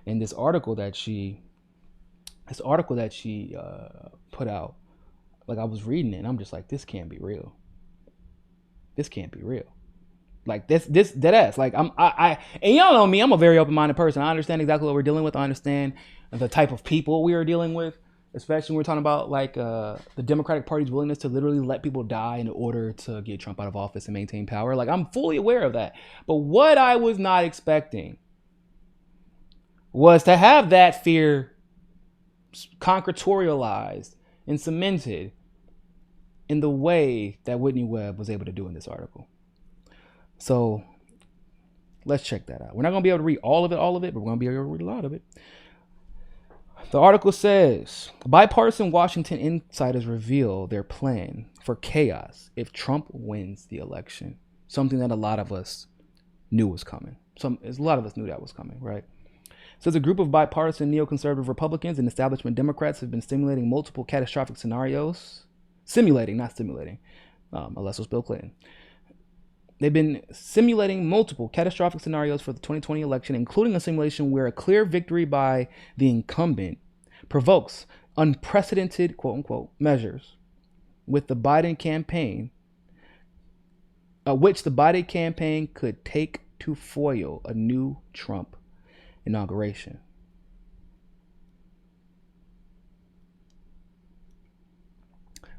And this article that she put out, like I was reading it, and I'm just like, this can't be real. This can't be real. Like this dead ass. Like I and y'all know me, I'm a very open-minded person. I understand exactly what we're dealing with. I understand the type of people we are dealing with, especially when we're talking about like the Democratic Party's willingness to literally let people die in order to get Trump out of office and maintain power. Like I'm fully aware of that. But what I was not expecting was to have that fear concretorialized and cemented in the way that Whitney Webb was able to do in this article. So let's check that out. We're not going to be able to read all of it, but we're going to be able to read a lot of it. The article says, bipartisan Washington insiders reveal their plan for chaos if Trump wins the election. Something that a lot of us knew was coming. A lot of us knew that was coming, right? Says a group of bipartisan neoconservative Republicans and establishment Democrats have been simulating multiple catastrophic scenarios. Not stimulating, unless it was Bill Clinton. They've been simulating multiple catastrophic scenarios for the 2020 election, including a simulation where a clear victory by the incumbent provokes unprecedented, quote unquote, measures with the Biden campaign, which the Biden campaign could take to foil a new Trump inauguration.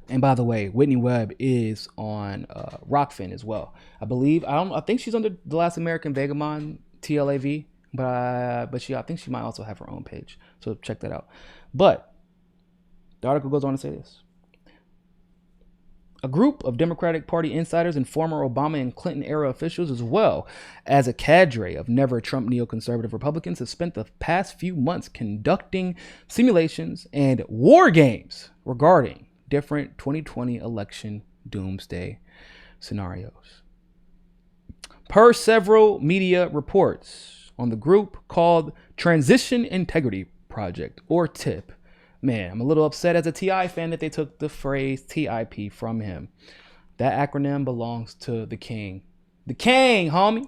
And by the way, Whitney Webb is on Rockfin as well. I think she's under The Last American Vagabond, TLAV, but I think she might also have her own page. So check that out. But the article goes on to say this. A group of Democratic Party insiders and former Obama and Clinton era officials, as well as a cadre of never Trump neoconservative Republicans, have spent the past few months conducting simulations and war games regarding different 2020 election doomsday scenarios. Per several media reports on the group called Transitional Integrity Project, or T.I.P. Man, I'm a little upset as a T.I. fan that they took the phrase T.I.P. from him. That acronym belongs to the king. The king, homie.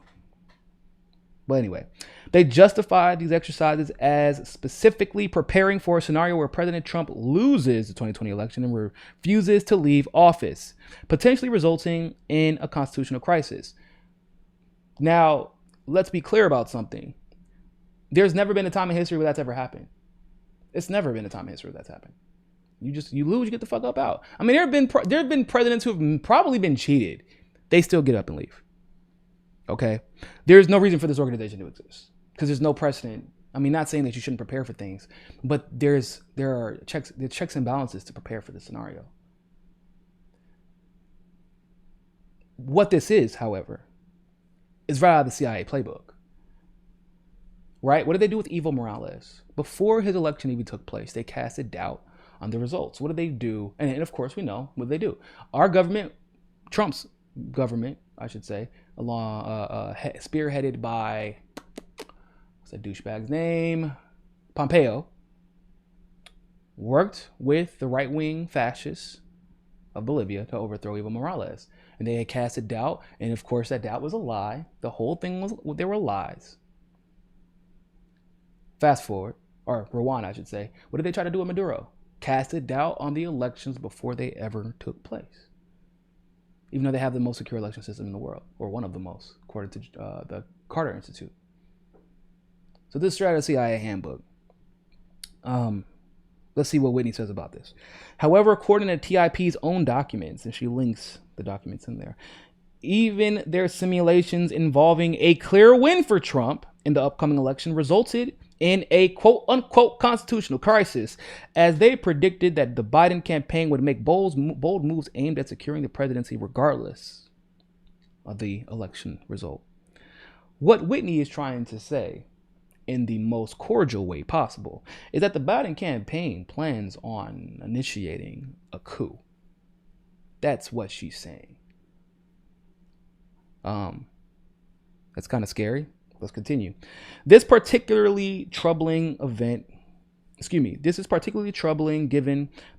But anyway, they justified these exercises as specifically preparing for a scenario where President Trump loses the 2020 election and refuses to leave office, potentially resulting in a constitutional crisis. Now, let's be clear about something. There's never been a time in history where that's ever happened. It's never been a time in history where that's happened. You lose, you get the fuck up out. I mean, there have been presidents who have probably been cheated. They still get up and leave. Okay? There's no reason for this organization to exist because there's no precedent. I mean, not saying that you shouldn't prepare for things, but there are checks and balances to prepare for the scenario. What this is, however, is right out of the CIA playbook. Right? What did they do with Evo Morales? Before his election even took place, they casted doubt on the results. What did they do? And of course, we know what they do. Our government, Trump's government, I should say, spearheaded by, what's that douchebag's name? Pompeo, worked with the right-wing fascists of Bolivia to overthrow Evo Morales. And they had casted doubt. And of course, that doubt was a lie. The whole thing there were lies. Fast forward, or rewind, I should say. What did they try to do with Maduro? Casted doubt on the elections before they ever took place. Even though they have the most secure election system in the world, or one of the most, according to the Carter Institute. So this is straight out of the CIA handbook. Let's see what Whitney says about this. However, according to TIP's own documents, and she links the documents in there, even their simulations involving a clear win for Trump in the upcoming election resulted in a quote-unquote constitutional crisis, as they predicted that the Biden campaign would make bold moves aimed at securing the presidency regardless of the election result. What Whitney is trying to say, in the most cordial way possible, is that the Biden campaign plans on initiating a coup. That's what she's saying. That's kind of scary. Let's continue. This is particularly troubling given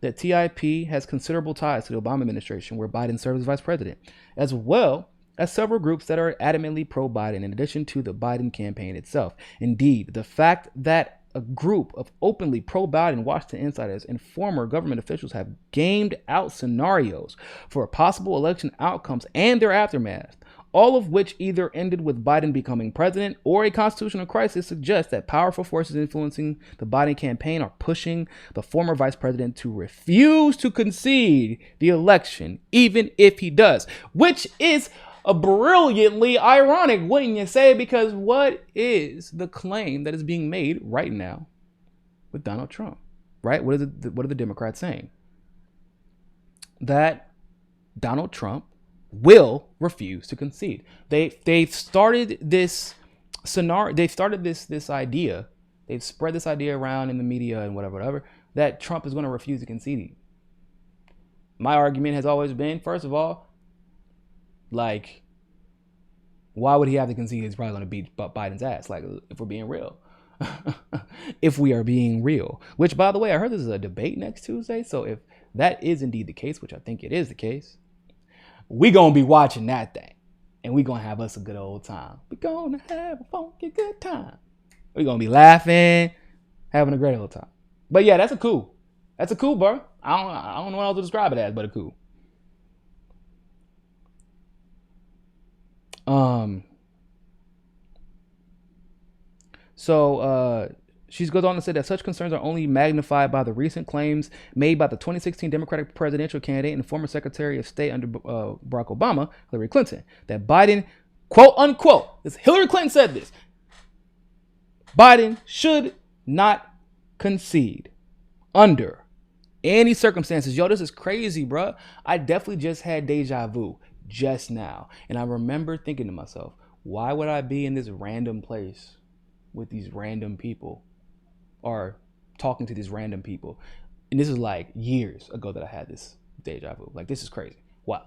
that TIP has considerable ties to the Obama administration, where Biden served as vice president, as well as several groups that are adamantly pro-Biden in addition to the Biden campaign itself. Indeed, the fact that a group of openly pro-Biden Washington insiders and former government officials have gamed out scenarios for possible election outcomes and their aftermath, all of which either ended with Biden becoming president or a constitutional crisis, suggests that powerful forces influencing the Biden campaign are pushing the former vice president to refuse to concede the election, even if he does, which is a brilliantly ironic, wouldn't you say? Because what is the claim that is being made right now with Donald Trump, right? What are the Democrats saying? That Donald Trump will refuse to concede. They've started this scenario. They've started this idea. They've spread this idea around in the media and whatever, that Trump is going to refuse to concede. My argument has always been, first of all, like, why would he have to concede? He's probably going to beat Biden's ass. Like, if we're being real. If we are being real. Which, by the way, I heard this is a debate next Tuesday. So if that is indeed the case, which I think it is the case, we going to be watching that thing. And we going to have us a good old time. We going to have a funky good time. We going to be laughing, having a great old time. But yeah, that's a coup. That's a coup, bro. I don't know what else to describe it as, but a coup. She goes on to say that such concerns are only magnified by the recent claims made by the 2016 Democratic presidential candidate and former Secretary of State under Barack Obama, Hillary Clinton, that Biden, quote unquote, this Hillary Clinton said this, Biden should not concede under any circumstances. Yo, this is crazy, bro. I definitely just had deja vu just now. And I remember thinking to myself, why would I be in this random place with these random people or talking to these random people? And this is like years ago that I had this deja vu. Like, this is crazy. Wow.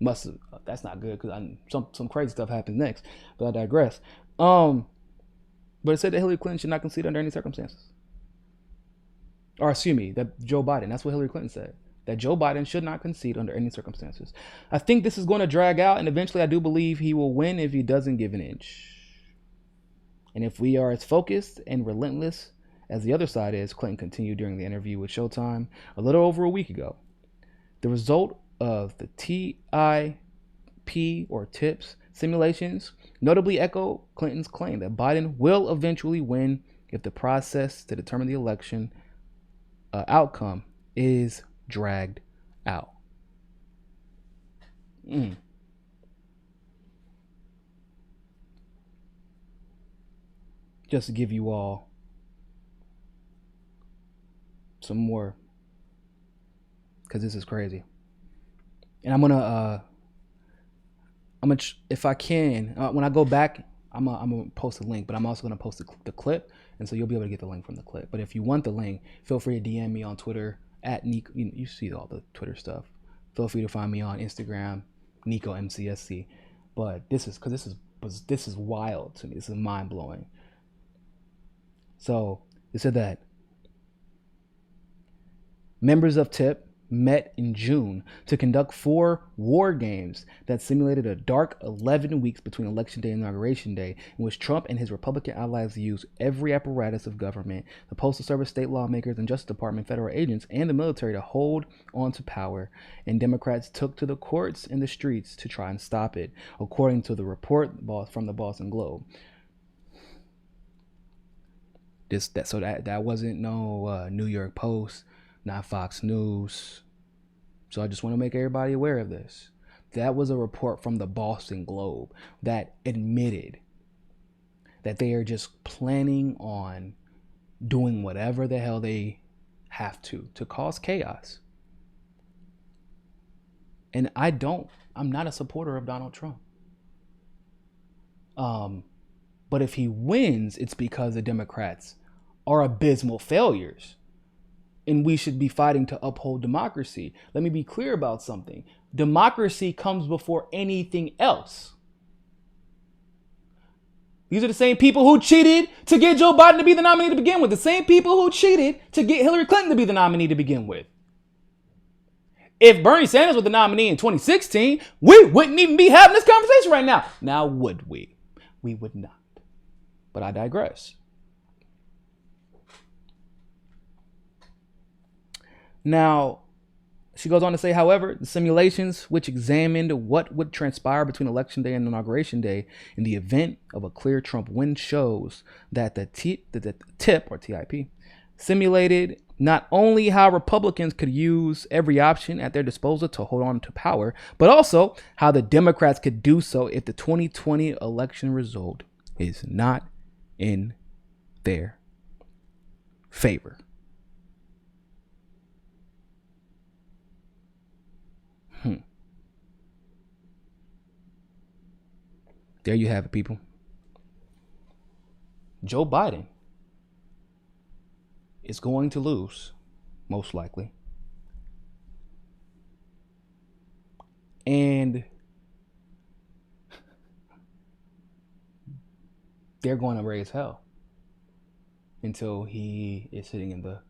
That's not good because some crazy stuff happens next, but I digress. But it said that Hillary Clinton should not concede under any circumstances. Or excuse me, that Joe Biden, that's what Hillary Clinton said, that Joe Biden should not concede under any circumstances. I think this is going to drag out, and eventually I do believe he will win if he doesn't give an inch. And if we are as focused and relentless as the other side is, Clinton continued during the interview with Showtime a little over a week ago. The result of the T.I.P. or TIPS simulations notably echo Clinton's claim that Biden will eventually win if the process to determine the election outcome is dragged out. Just to give you all some more, because this is crazy. And I'm gonna if I can, when I go back, I'm gonna post a link, but I'm also gonna post the clip, and so you'll be able to get the link from the clip. But if you want the link, feel free to DM me on Twitter at Niko. You see all the Twitter stuff. Feel free to find me on Instagram, Niko MCSC. But this is wild to me. This is mind blowing. So it said that members of TIP met in June to conduct 4 war games that simulated a dark 11 weeks between Election Day and Inauguration Day, in which Trump and his Republican allies used every apparatus of government, the Postal Service, state lawmakers, and Justice Department, federal agents, and the military to hold on to power, and Democrats took to the courts and the streets to try and stop it, according to the report from the Boston Globe. That wasn't no New York Post, not Fox News. So I just want to make everybody aware of this. That was a report from the Boston Globe that admitted that they are just planning on doing whatever the hell they have to cause chaos. And I'm not a supporter of Donald Trump. But if he wins, it's because the Democrats are abysmal failures. And we should be fighting to uphold democracy. Let me be clear about something. Democracy comes before anything else. These are the same people who cheated to get Joe Biden to be the nominee to begin with. The same people who cheated to get Hillary Clinton to be the nominee to begin with. If Bernie Sanders was the nominee in 2016, we wouldn't even be having this conversation right now. Now, would we? We would not. But I digress. Now, she goes on to say, however, the simulations which examined what would transpire between Election Day and Inauguration Day in the event of a clear Trump win shows that the TIP, or T.I.P., simulated not only how Republicans could use every option at their disposal to hold on to power, but also how the Democrats could do so if the 2020 election result is not in their favor. There you have it, people. Joe Biden is going to lose, most likely. And they're going to raise hell until he is sitting in the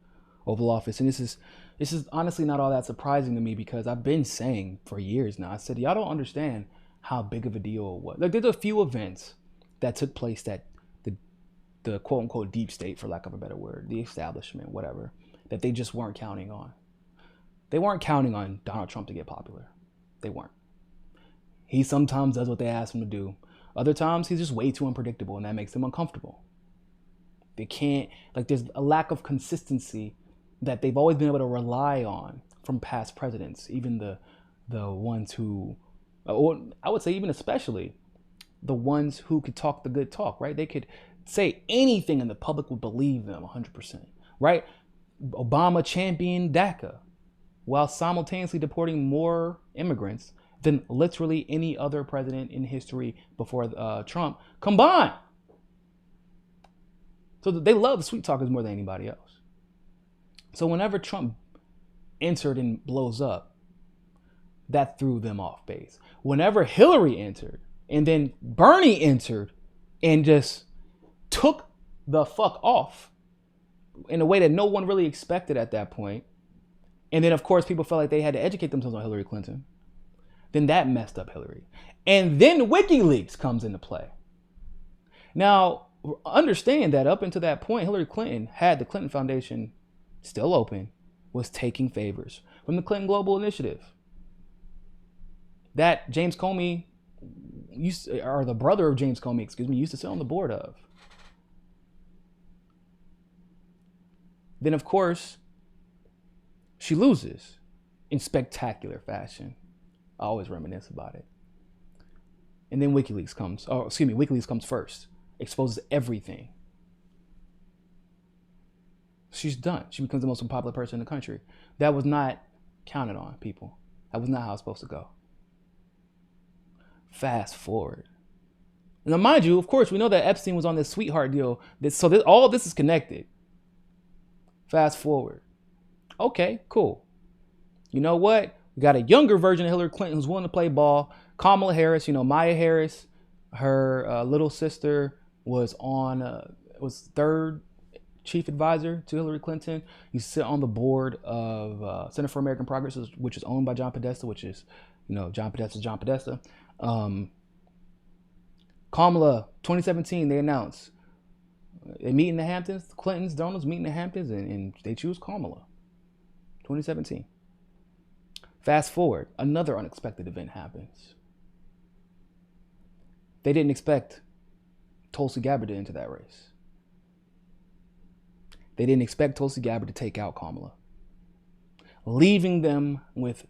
Oval Office. And this is honestly not all that surprising to me, because I've been saying for years now, I said, y'all don't understand how big of a deal it was. Like, there's a few events that took place that the quote unquote deep state, for lack of a better word, the establishment, whatever, that they just weren't counting on. They weren't counting on Donald Trump to get popular. They weren't. He sometimes does what they ask him to do. Other times he's just way too unpredictable, and that makes them uncomfortable. They can't, like, there's a lack of consistency that they've always been able to rely on from past presidents, even the ones who, or I would say even especially the ones who could talk the good talk, right? They could say anything and the public would believe them 100%, right? Obama championed DACA while simultaneously deporting more immigrants than literally any other president in history before Trump combined. So they love sweet talkers more than anybody else. So whenever Trump entered and blows up, that threw them off base. Whenever Hillary entered and then Bernie entered and just took the fuck off in a way that no one really expected at that point, and then of course people felt like they had to educate themselves on Hillary Clinton, then that messed up Hillary. And then WikiLeaks comes into play. Now, understand that up until that point, Hillary Clinton had the Clinton Foundation still open, was taking favors from the Clinton Global Initiative that James Comey, or the brother of James Comey, used to sit on the board of. Then, of course, she loses in spectacular fashion. I always reminisce about it. And then WikiLeaks comes first, exposes everything. She's done. She becomes the most unpopular person in the country. That was not counted on, people. That was not how it's supposed to go. Fast forward. Now, mind you, of course, we know that Epstein was on this sweetheart deal. All this is connected. Fast forward. Okay, cool. You know what? We got a younger version of Hillary Clinton who's willing to play ball. Kamala Harris, Maya Harris, her little sister was third chief advisor to Hillary Clinton. You sit on the board of Center for American Progress, which is owned by John Podesta, which is, John Podesta. Kamala, 2017, they announced they meet in the Hamptons. The Clintons, Donalds meet in the Hamptons, and they choose Kamala. 2017. Fast forward, another unexpected event happens. They didn't expect Tulsi Gabbard to enter that race. They didn't expect Tulsi Gabbard to take out Kamala, leaving them with...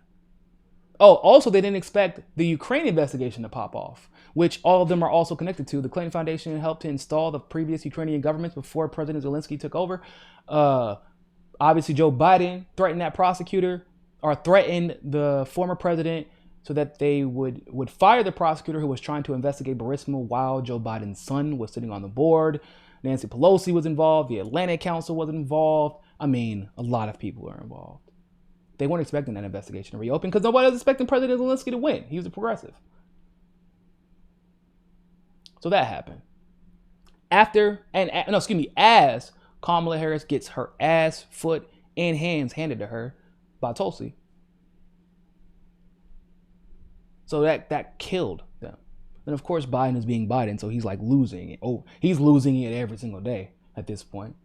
Oh, also, they didn't expect the Ukraine investigation to pop off, which all of them are also connected to. The Clinton Foundation helped to install the previous Ukrainian governments before President Zelensky took over. Obviously, Joe Biden threatened that prosecutor, or threatened the former president, so that they would fire the prosecutor who was trying to investigate Burisma while Joe Biden's son was sitting on the board. Nancy Pelosi was involved. The Atlantic Council was involved. I mean, a lot of people are involved. They weren't expecting that investigation to reopen because nobody was expecting President Zelensky to win. He was a progressive. So that happened. As Kamala Harris gets her ass, foot, and hands handed to her by Tulsi, So that killed them. And of course, Biden is being Biden, so he's like losing it. Oh, he's losing it every single day at this point.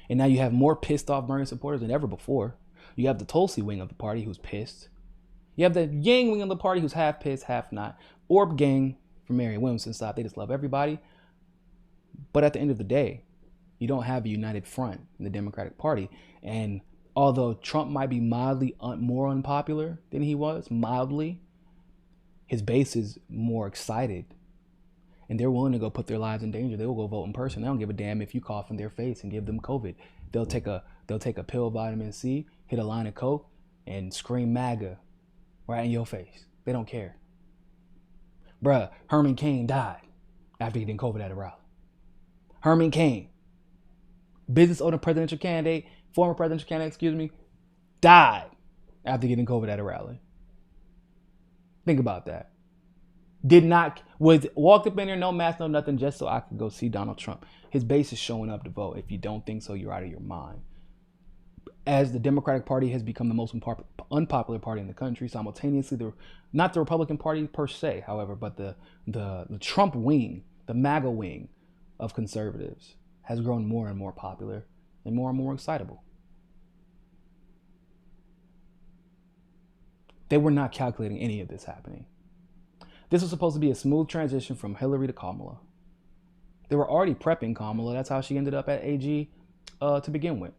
And now you have more pissed off Bernie supporters than ever before. You have the Tulsi wing of the party who's pissed. You have the Yang wing of the party who's half pissed, half not. Orb gang from Marianne Williamson's side, they just love everybody. But at the end of the day, you don't have a united front in the Democratic Party. And although Trump might be mildly more unpopular than he was, mildly, his base is more excited. And they're willing to go put their lives in danger. They will go vote in person. They don't give a damn if you cough in their face and give them COVID. They'll take a pill of vitamin C, hit a line of coke, and scream MAGA right in your face. They don't care. Bruh, Herman Cain died after getting COVID at a rally. Herman Cain, business owner presidential candidate, former presidential candidate, died after getting COVID at a rally. Think about that. Walked up in there, no mask, no nothing, just so I could go see Donald Trump. His base is showing up to vote. If you don't think so, you're out of your mind. As the Democratic Party has become the most unpopular party in the country, simultaneously, not the Republican Party per se, however, but the Trump wing, the MAGA wing of conservatives has grown more and more popular and more excitable. They were not calculating any of this happening. This was supposed to be a smooth transition from Hillary to Kamala. They were already prepping Kamala. That's how she ended up at AG to begin with.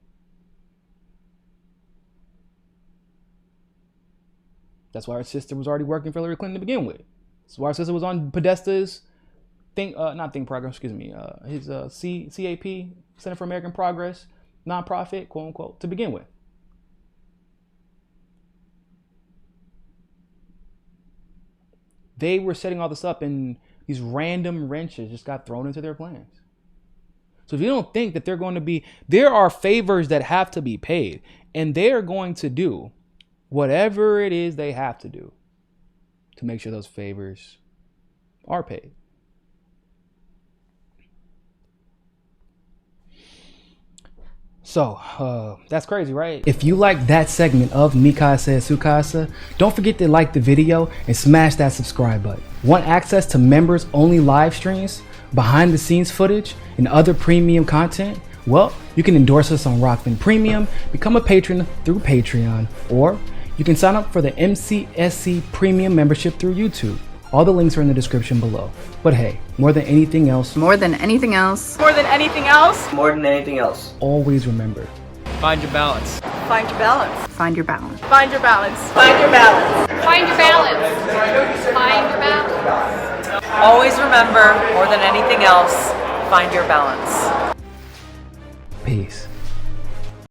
That's why her sister was already working for Hillary Clinton to begin with. That's why her sister was on Podesta's his CAP, Center for American Progress, nonprofit, quote unquote, to begin with. They were setting all this up, and these random wrenches just got thrown into their plans. So if you don't think that there are favors that have to be paid, and they are going to do whatever it is they have to do to make sure those favors are paid. So, that's crazy, right? If you like that segment of Mikasa Sukasa, don't forget to like the video and smash that subscribe button. Want access to members only live streams, behind the scenes footage, and other premium content? Well, you can endorse us on Rockfin Premium, become a patron through Patreon, or you can sign up for the MCSC Premium membership through YouTube. All the links are in the description below. But hey, more than anything else, always remember, find your balance. Find your balance. Find your balance. Find your balance. Find your balance. Find your balance. Find your balance. Always remember, more than anything else, find your balance. peace.